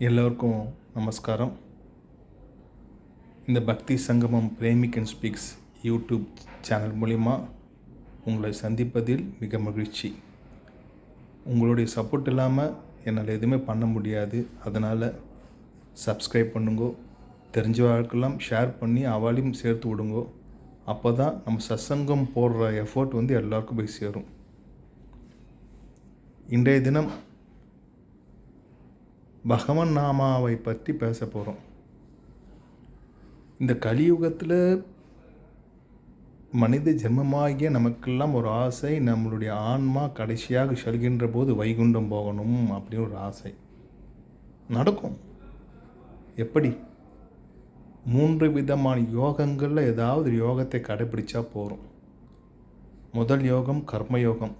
எல்லோருக்கும் நமஸ்காரம். இந்த பக்தி சங்கமம் பிரேமிக் அண்ட் ஸ்பீக்ஸ் யூடியூப் சேனல் மூலிமா உங்களை சந்திப்பதில் மிக மகிழ்ச்சி. உங்களுடைய சப்போர்ட் இல்லாமல் என்னால் எதுவுமே பண்ண முடியாது. அதனால் சப்ஸ்கிரைப் பண்ணுங்கோ, தெரிஞ்சவர்களுக்கெல்லாம் ஷேர் பண்ணி அவளையும் சேர்த்து விடுங்கோ. அப்போ தான் நம்ம சத்சங்கம் போடுற எஃபோர்ட் எல்லாருக்கும் போய் சேரும். இன்றைய தினம் பகவன் நாமாவை பற்றி பேச போகிறோம். இந்த கலியுகத்தில் மனித ஜென்மமாகிய நமக்கெல்லாம் ஒரு ஆசை, நம்மளுடைய ஆன்மா கடைசியாக செல்கின்ற போது வைகுண்டம் போகணும் அப்படின்னு ஒரு ஆசை நடக்கும். எப்படி? 3 விதமான யோகங்களில் ஏதாவது யோகத்தை கடைபிடிச்சா போகிறோம். முதல் யோகம் கர்மயோகம்,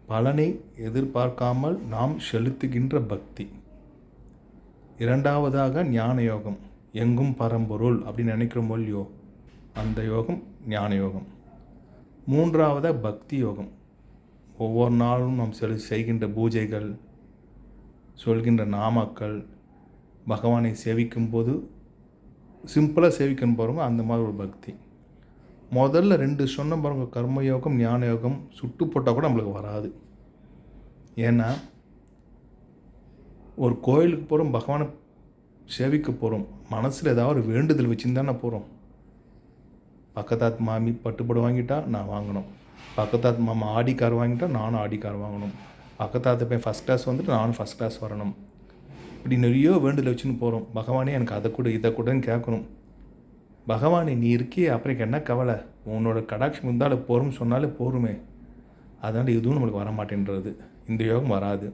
பலனை எதிர்பார்க்காமல் நாம் செலுத்துகின்ற பக்தி. இரண்டாவதாக ஞான யோகம், எங்கும் பரம்பொருள் அப்படின்னு நினைக்கிறோம் இல்லையோ, அந்த யோகம் ஞான யோகம். மூன்றாவதாக பக்தி யோகம், ஒவ்வொரு நாளும் நாம் செய்கின்ற பூஜைகள், சொல்கின்ற நாமாக்கள், பகவானை சேவிக்கும் போது சிம்பிளாக சேவிக்கணும் பாருங்க, அந்த மாதிரி ஒரு பக்தி. முதல்ல 2 சொன்ன பாருங்க, கர்மயோகம் ஞான யோகம், சுட்டு போட்டால் கூட நம்மளுக்கு வராது. ஏன்னா ஒரு கோயிலுக்கு போகிறோம், பகவானை சேவிக்க போகிறோம், மனசில் ஏதாவது ஒரு வேண்டுதல் வச்சுருந்தானே போகிறோம். பக்கத்தாத்து மாமி பட்டுப்படு வாங்கிட்டா நான் வாங்கணும், பக்கத்தாத்து மாமா ஆடி கார் வாங்கிட்டா நானும் ஆடி கார் வாங்கணும், பக்கத்தாத்து போய் ஃபஸ்ட் கிளாஸ் வந்துட்டு நானும் ஃபஸ்ட் கிளாஸ் வரணும். இப்படி நிறைய வேண்டுதல் வச்சுன்னு போகிறோம். பகவானே எனக்கு அதை கூட இதை கூடன்னு கேட்கணும். பகவானே நீ இருக்கியே, அப்புறம் என்ன கவலை, உன்னோட கடாட்சம் இருந்தாலும் போகிறோம்னு சொன்னாலே போருமே. அதனால் இதுவும் நம்மளுக்கு வர மாட்டேன்றது, இந்த யோகம் வராது.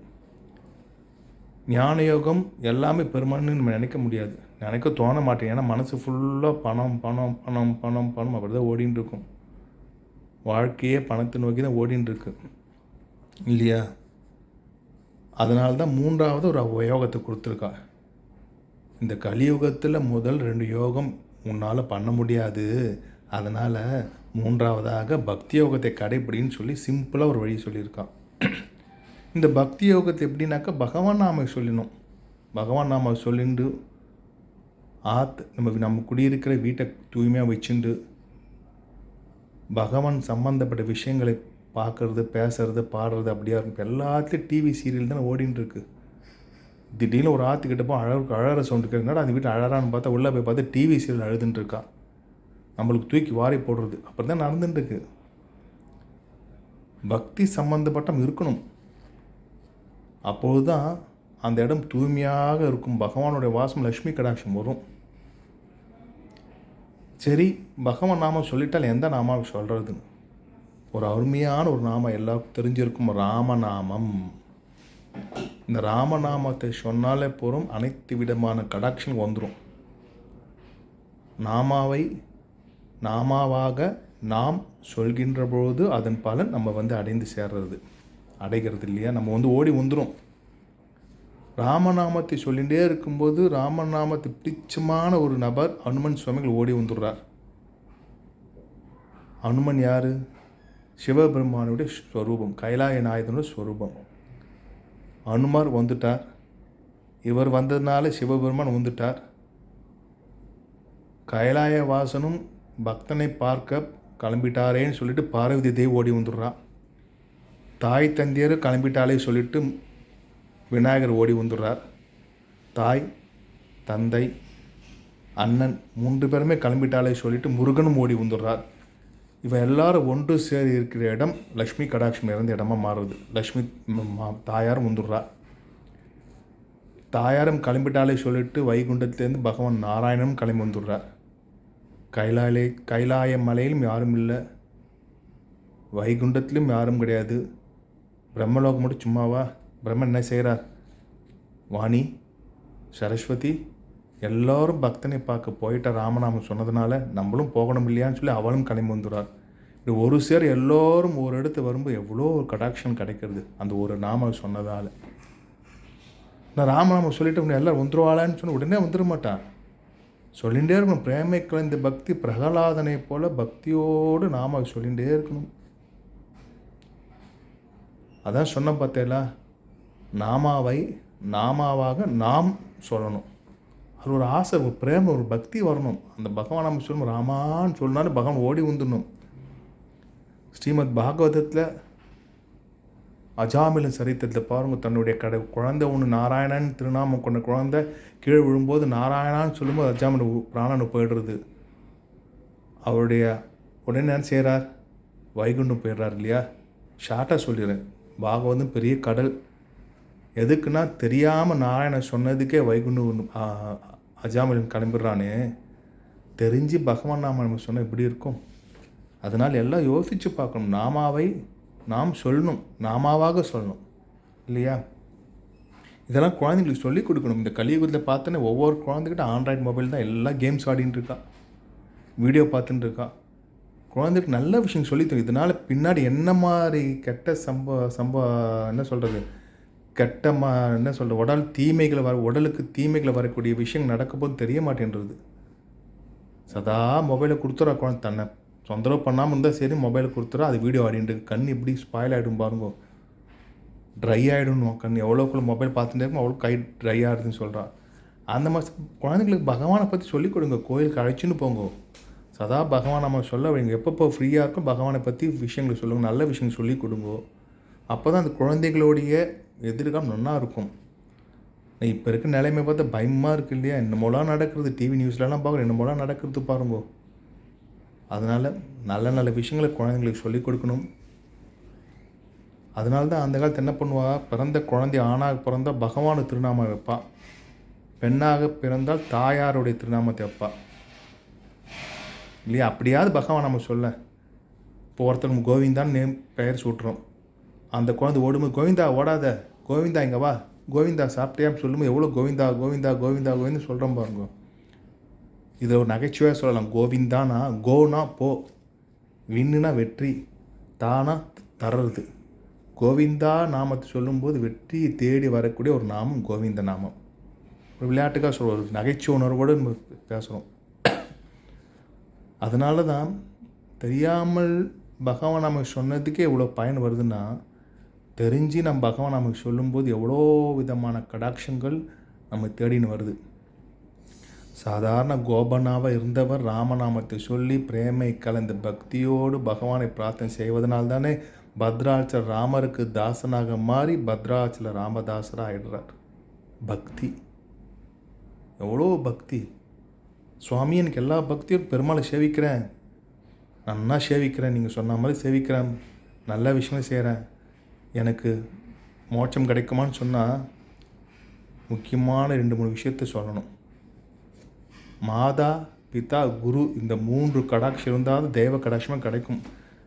ஞான யோகம் எல்லாமே பெருமான்னு நம்ம நினைக்க முடியாது, நினைக்க தோண மாட்டேன். ஏன்னா மனசு ஃபுல்லாக பணம் பணம் பணம் பணம் பணம் அப்படி தான் ஓடின்னு இருக்கும். வாழ்க்கையே பணத்தை நோக்கி தான் ஓடின்னு இருக்கு இல்லையா? அதனால தான் 3வது ஒரு யோகத்தை கொடுத்துருக்கா. இந்த கலியுகத்தில் முதல் 2 யோகம் உன்னால் பண்ண முடியாது, அதனால் 3வதாக பக்தி யோகத்தை கடைபிடின்னு சொல்லி சிம்பிளாக ஒரு வழி சொல்லியிருக்கான். இந்த பக்தி யோகத்தை எப்படின்னாக்கா, பகவான் நாம சொல்லணும். பகவான் நாம சொல்லிண்டு நம்ம குடியிருக்கிற வீட்டை தூய்மையாக வச்சுண்டு பகவான் சம்மந்தப்பட்ட விஷயங்களை பார்க்குறது, பேசுறது, பாடுறது அப்படியா இருக்கும். எல்லாத்துலேயும் டிவி சீரியல் தானே ஓடின்னு இருக்கு. திடீர்னு ஒரு ஆற்றுக்கிட்ட போய் அழகிற சவுண்டு கேட்குறா, அந்த வீட்டில் அழகான்னு பார்த்தா உள்ளே போய் பார்த்தா டிவி சீரியல் அழுதுன்னு இருக்கா. நம்மளுக்கு தூக்கி வாரி போடுறது அப்படி தான் நடந்துட்டுருக்கு. பக்தி சம்மந்தப்பட்டம் இருக்கணும், அப்போது தான் அந்த இடம் தூய்மையாக இருக்கும். பகவானுடைய வாசம் லக்ஷ்மி கடாட்சம் வரும். சரி, பகவான் நாமம் சொல்லிட்டால் எந்த நாமாவை சொல்கிறதுன்னு ஒரு அருமையான ஒரு நாமம் எல்லாருக்கும் தெரிஞ்சிருக்கும், ராமநாமம். இந்த ராமநாமத்தை சொன்னாலே போகிறோம், அனைத்து விதமான கடாட்சம் வந்துடும். நாமாவாக நாம் சொல்கின்ற பொழுது அதன் பலன் நம்ம அடைகிறது இல்லையா? நம்ம ஓடி வந்துடும். ராமநாமத்தை சொல்லிகிட்டே இருக்கும்போது ராமநாமத்தை பிடிச்சமான ஒரு நபர் அனுமன் சுவாமிகள் ஓடி வந்துடுறார். அனுமன் யார்? சிவபெருமானுடைய ஸ்வரூபம், கைலாய நாயகனுடைய ஸ்வரூபம். அனுமார் வந்துட்டார். இவர் வந்ததுனால சிவபெருமான் வந்துட்டார். கைலாய வாசனும் பக்தனை பார்க்க கிளம்பிட்டாரேன்னு சொல்லிட்டு பார்வதி தேவி ஓடி வந்துடுறா. தாய் தந்தையர் கிளம்பிட்டாலே சொல்லிட்டு விநாயகர் ஓடி வந்துடுறார். தாய், தந்தை, அண்ணன் 3 பேருமே கிளம்பிட்டாலே சொல்லிட்டு முருகனும் ஓடி வந்துடுறார். இவன் எல்லாரும் ஒன்று சேரி இருக்கிற இடம் லக்ஷ்மி கடாட்சம் இறந்த இடமா மாறுது. லக்ஷ்மி தாயாரும் வந்துடுறார். தாயாரும் கிளம்பிட்டாலே சொல்லிட்டு வைகுண்டத்திலேருந்து பகவான் நாராயணனும் கிளம்பி வந்துடுறார். கைலாய மலையிலும் யாரும் இல்லை, வைகுண்டத்திலும் யாரும் கிடையாது. பிரம்மலோகம் மட்டும் சும்மாவா? பிரம்மன் என்ன செய்கிறார்? வாணி, சரஸ்வதி எல்லோரும் பக்தனை பார்க்க போயிட்ட ராமநாமம் சொன்னதுனால நம்மளும் போகணும் இல்லையான்னு சொல்லி அவளும் கிளம்பி வந்துடுறார். இப்படி ஒரு சேர் எல்லோரும் ஒரு இடத்து வரும்போது எவ்வளோ ஒரு கடாட்சம் கிடைக்கிறது அந்த ஒரு நாமம் சொன்னதால். நான் ராமநாமம் சொல்லிட்டு எல்லோரும் வந்துருவாளான்னு சொன்ன உடனே வந்துட மாட்டான். சொல்லிகிட்டே இருக்கணும். பிரேமை கலந்த பக்தி, பிரகலாதனை போல் பக்தியோடு நாம சொல்லிகிட்டே இருக்கணும். அதான் சொன்ன பார்த்தேலா, நாமாவை நாமாவாக நாம் சொல்லணும். அது ஒரு ஆசை, ஒரு பிரேமம், ஒரு பக்தி வரணும். அந்த பகவான் நம்ம சொல்லணும், ராமான்னு சொன்னாலும் பகவான் ஓடி வந்துடணும். ஸ்ரீமத் பாகவதத்தில் அஜாமிலன் சரித்திரத்தில் பாருங்கள், தன்னுடைய குழந்தை ஒன்று நாராயணன் திருநாமம் கொண்ட குழந்தை கீழே விழும்போது நாராயணான்னு சொல்லும்போது அஜாமில பிராணனை போயிடுறது. அவருடைய உடனே என்ன செய்கிறார், வைகுண்டம் போயிடுறார் இல்லையா. ஷார்ட்டாக சொல்லிடுறேன், பாகவதம் பெரிய கடல். எதுக்குன்னா தெரியாமல் நாராயணன் சொன்னதுக்கே வைகுண்டம் அஜாமிலன் கிளம்பிடுறானே. தெரிஞ்சு பகவான் நாம நம்ம சொன்னால் எப்படி இருக்கும். அதனால் எல்லாம் யோசித்து பார்க்கணும். நாமாவை நாம் சொல்லணும், நாமாவாக சொல்லணும் இல்லையா. இதெல்லாம் குழந்தைங்களுக்கு சொல்லிக் கொடுக்கணும். இந்த கலியுகத்தில் பார்த்தோன்னே ஒவ்வொரு குழந்தைகிட்ட ஆண்ட்ராய்டு மொபைல் தான், எல்லாம் கேம்ஸ் ஆடின்னு இருக்கா, வீடியோ பார்த்துட்டு இருக்கா. குழந்தைக்கு நல்ல விஷயம் சொல்லித்தரும். இதனால் பின்னாடி என்ன மாதிரி கெட்ட என்ன சொல்கிறது, கெட்ட என்ன சொல்கிறது, உடலுக்கு தீமைகளை வரக்கூடிய விஷயம் நடக்கும்போது தெரிய மாட்டேன்றது. சதா மொபைலை கொடுத்துறா குழந்தை, தன்னை தொந்தரவு பண்ணாமல் இருந்தால் சரி, மொபைலை கொடுத்துறா, அது வீடியோ ஆடிட்டு கண் இப்படி ஸ்பாயில் ஆகிடும் பாருங்க, ட்ரை ஆகிடும் கண். எவ்வளோக்குள்ள மொபைல் பார்த்துட்டே இருக்கும் அவ்வளோ கை ட்ரை ஆகிடுதுன்னு சொல்கிறான். அந்த மாதிரி குழந்தைங்களுக்கு பகவானை பற்றி சொல்லிக் கொடுங்க. கோயிலுக்கு அழைச்சின்னு போங்க, சதா பகவான் நம்ம சொல்ல வைங்க. எப்பப்போ ஃப்ரீயாக இருக்கும் பகவானை பற்றி விஷயங்களை சொல்லுங்கள், நல்ல விஷயங்கள் சொல்லிக் கொடுங்க. அப்போ தான் அந்த குழந்தைகளுடைய எதிர்காலம் நல்லா இருக்கும். இப்போ இருக்க நிலைமை பார்த்தா பயமாக இருக்குது இல்லையா. என்னமோலாம் நடக்கிறது, டிவி நியூஸ்லலாம் பார்க்குறோம், என்னமோலாம் நடக்கிறது பாருங்கோ. அதனால் நல்ல நல்ல விஷயங்களை குழந்தைங்களுக்கு சொல்லிக் கொடுக்கணும். அதனால தான் அந்த காலத்து என்ன பண்ணுவா, பிறந்த குழந்தை ஆணாக பிறந்தால் பகவானு திருநாமம் வைப்பா, பெண்ணாக பிறந்தால் தாயாருடைய திருநாமத்தை வைப்பா இல்லையா. அப்படியாவது பகவான் நம்ம சொல்ல. இப்போ ஒருத்தர் கோவிந்தான்னு பெயர் சூட்டுறோம், அந்த குழந்தை ஓடும்போது கோவிந்தா ஓடாத, கோவிந்தா இங்கே வா, கோவிந்தா சாப்பிட்டியான்னு சொல்லும்போது எவ்வளோ கோவிந்தா கோவிந்தா கோவிந்தா கோவிந்தா சொல்கிறோம் பாருங்க. இதை ஒரு நகைச்சுவையாக சொல்லலாம். கோவிந்தானா கோனா போ, விண்ணுனா வெற்றி, தானா தர்றது. கோவிந்தா நாமத்தை சொல்லும்போது வெற்றியை தேடி வரக்கூடிய ஒரு நாமம் கோவிந்த நாமம். ஒரு விளையாட்டுக்காக சொல்கிறோம், ஒரு நகைச்சுவை உணர்வோடு நம்ம பேசுகிறோம். அதனால தான் தெரியாமல் பகவான் நமக்கு சொன்னதுக்கே எவ்வளோ பயன் வருதுன்னா, தெரிஞ்சு நம்ம பகவான் நமக்கு சொல்லும்போது எவ்வளோ விதமான கடாட்சங்கள் நம்ம தேடின்னு வருது. சாதாரண கோபனாவாக இருந்தவர் ராமநாமத்தை சொல்லி பிரேமை கலந்த பக்தியோடு பகவானை பிரார்த்தனை செய்வதனால்தானே பத்ராச்சல ராமருக்கு தாசனாக மாறி பத்ராச்சல ராமதாசராக ஆயிடுறார். பக்தி, எவ்வளோ பக்தி. சுவாமி எனக்கு எல்லா பக்தியும் பெருமாளை சேவிக்கிறேன், நன்னா சேவிக்கிறேன், நீங்கள் சொன்ன மாதிரி சேவிக்கிறேன், நல்ல விஷயமே செய்கிறேன், எனக்கு மோட்சம் கிடைக்குமான்னு சொன்னால் முக்கியமான 2-3 விஷயத்தை சொல்லணும். மாதா பிதா குரு, இந்த 3 கடாட்சம் இருந்தால் தெய்வ கடாட்சமாக கிடைக்கும்.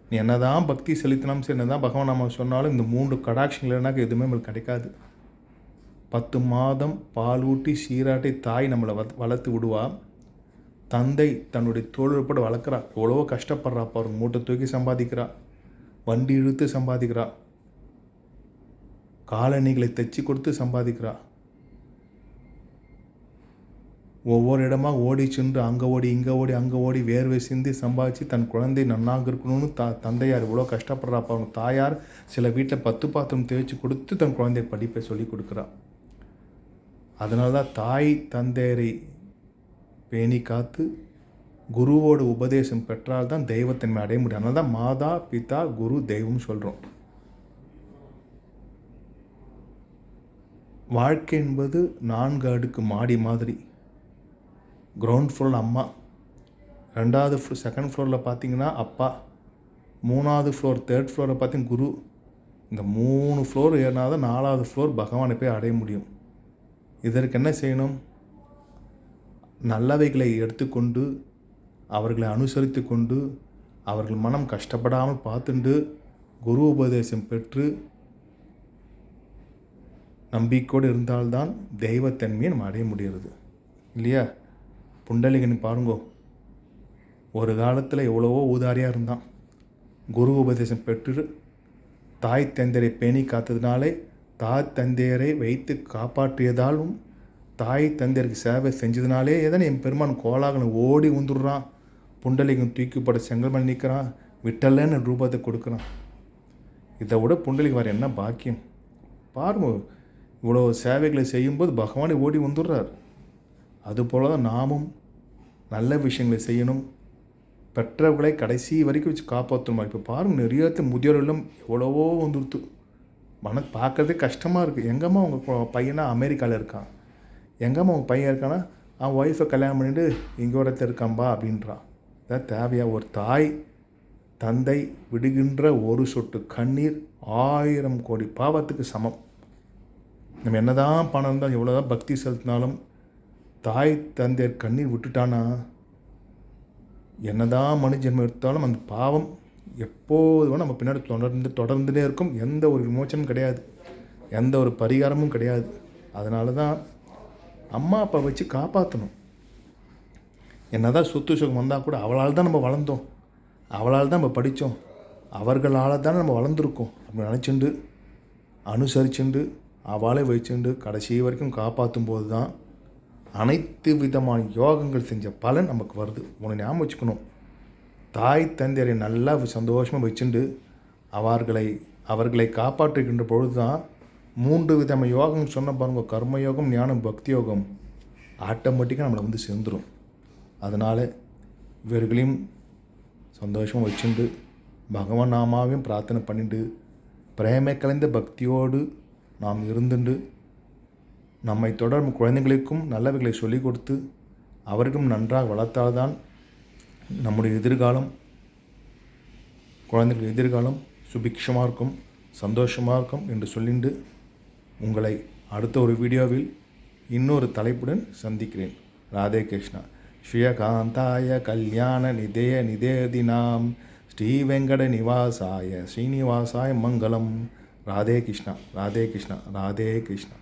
நீ என்ன தான் பக்தி செலுத்தினாலும் சரி, என்ன தான் பகவான் நம்ம சொன்னாலும் இந்த 3 கடாட்சங்கள் இல்லைனாக்க எதுவுமே நம்மளுக்கு கிடைக்காது. 10 மாதம் பால் ஊட்டி சீராட்டி தாய் நம்மளை வளர்த்து விடுவா. தந்தை தன்னுடைய தோளுப்பட வளர்க்குறா, எவ்வளவோ கஷ்டப்படுறா பாருங்க, மூட்டை தூக்கி சம்பாதிக்கிறா, வண்டி இழுத்து சம்பாதிக்கிறா, காலணிகளை தைச்சி கொடுத்து சம்பாதிக்கிறா, ஒவ்வொரு இடமா ஓடி சென்று அங்கே ஓடி இங்கே ஓடி அங்கே ஓடி வேர்வை சிந்தி சம்பாதிச்சு தன் குழந்தை நன்னாக இருக்கணும்னு தந்தையார் இவ்வளோ கஷ்டப்படுறா பாருங்க. தாயார் சில வீட்டில் 10 பாத்திரம் தேய்ச்சி கொடுத்து தன் குழந்தை படிப்பை சொல்லி கொடுக்குறா. அதனால தான் தாய் தந்தையரை பேணி காத்து குருவோட உபதேசம் பெற்றால்தான் தெய்வத்தன்மை அடைய முடியும். அதனால தான் மாதா பிதா குரு தெய்வம் சொல்கிறோம். வாழ்க்கை என்பது 4 அடுக்கு மாடி மாதிரி. கிரவுண்ட் ஃப்ளோரில் அம்மா, 2வது செகண்ட் ஃப்ளோரில் பார்த்தீங்கன்னா அப்பா, 3வது ஃப்ளோர் 3rd ஃப்ளோரில் பார்த்தீங்கன்னா குரு. இந்த 3 ஃப்ளோர் ஏறினா தான் 4வது ஃப்ளோர் பகவானை போய் அடைய முடியும். இதற்கு என்ன செய்யணும், நல்லவைகளை எடுத்துக்கொண்டு அவர்களை அனுசரித்து கொண்டு அவர்கள் மனம் கஷ்டப்படாமல் பார்த்துண்டு குரு உபதேசம் பெற்று நம்பிக்கையோடு இருந்தால்தான் தெய்வத்தன்மையை நம்ம அடைய முடிகிறது இல்லையா. புண்டலிகன் பாருங்கோ, ஒரு காலத்தில் எவ்வளவோ ஊதாரியாக இருந்தான். குரு உபதேசம் பெற்று தாய் தந்தையரை பேணி காத்ததுனாலே தாய் தந்தையரை வைத்து காப்பாற்றியதாலும் தாய் தந்தையருக்கு சேவை செஞ்சதுனாலே ஏதானே என் பெருமான் கோலாகனை ஓடி வந்துடுறான். புண்டலிகன் தூக்கிப்பட செங்கல்மணி நிற்கிறான், விட்டலன்னு ரூபத்தை கொடுக்குறான். இதை விட புண்டலிக்கு வேறு என்ன பாக்கியம் பாருங்க. இவ்வளோ சேவைகளை செய்யும்போது பகவானே ஓடி வந்துடுறார். அதுபோல தான் நாமும் நல்ல விஷயங்களை செய்யணும். பெற்றவர்களை கடைசி வரைக்கும் வச்சு காப்பாற்றணும். இப்போ பாருங்கள், நிறைய முதியோர் இல்லம் எவ்வளவோ வந்துடுத்து. பார்க்கறதே கஷ்டமாக இருக்குது. எங்கம்மா உங்கள் பையனா அமெரிக்காவில் இருக்கான், எங்கம்மா உங்கள் பையன் இருக்கான்னா அவன் ஒய்ஃபை கல்யாணம் பண்ணிட்டு இங்கே ஒருத்தர் இருக்கான்பா அப்படின்றான். இதான் தேவையா? ஒரு தாய் தந்தை விடுகின்ற ஒரு சொட்டு கண்ணீர் 1000 கோடி பாவத்துக்கு சமம். நம்ம என்னதான் பணம் இருந்தாலும் எவ்வளோதான் பக்தி செலுத்தினாலும் தாய் தந்தையர் கண்ணீர் விட்டுட்டானா என்னதான் மனு ஜென்மம் எடுத்தாலும் அந்த பாவம் எப்போது வேணும் நம்ம பின்னாடி தொடர்ந்துட்டே இருக்கும். எந்த ஒரு விமோச்சனமும் கிடையாது, எந்த ஒரு பரிகாரமும் கிடையாது. அதனால தான் அம்மா அப்பா வச்சு காப்பாற்றணும். என்னதான் சொத்து சுகம் வந்தால் கூட அவளால் தான் நம்ம வளர்ந்தோம், அவளால் தான் நம்ம படித்தோம், அவர்களால் தான் நம்ம வளர்ந்துருக்கோம் அப்படி நினச்சிண்டு அனுசரிச்சுண்டு அவளை வச்சுண்டு கடைசி வரைக்கும் காப்பாற்றும் போது தான் அனைத்து விதமான யோகங்கள் செஞ்ச பலன் நமக்கு வருது. உன்னை ஞாபகம் வச்சுக்கணும். தாய் தந்தையரை நல்லா சந்தோஷமாக வச்சுண்டு அவர்களை காப்பாற்றுகின்ற பொழுது தான் 3 விதமான யோகம் சொன்ன பாருங்க, கர்மயோகம், ஞானம், பக்தி யோகம் ஆட்டோமேட்டிக்காக நம்மளை வந்து சேர்ந்துடும். அதனால் இவர்களையும் சந்தோஷமாக வச்சுண்டு பகவான் நாமாவையும் பிரார்த்தனை பண்ணிட்டு பிரேமை கலந்த பக்தியோடு நாம் இருந்துண்டு நம்மை தொடரும் குழந்தைகளுக்கும் நல்லவைகளை சொல்லிக் கொடுத்து அவருக்கும் நன்றாக வளர்த்தால்தான் நம்முடைய எதிர்காலம், குழந்தைகள் எதிர்காலம் சுபிக்ஷமாக இருக்கும், சந்தோஷமாக இருக்கும் என்று சொல்லிண்டு உங்களை அடுத்த ஒரு வீடியோவில் இன்னொரு தலைப்புடன் சந்திக்கிறேன். ராதே கிருஷ்ணா. ஸ்ரீயகாந்தாய கல்யாண நிதேதினாம் ஸ்ரீ வெங்கட நிவாசாய ஸ்ரீனிவாசாய மங்களம். ராதே கிருஷ்ணா, ராதே கிருஷ்ணா, ராதே கிருஷ்ணா.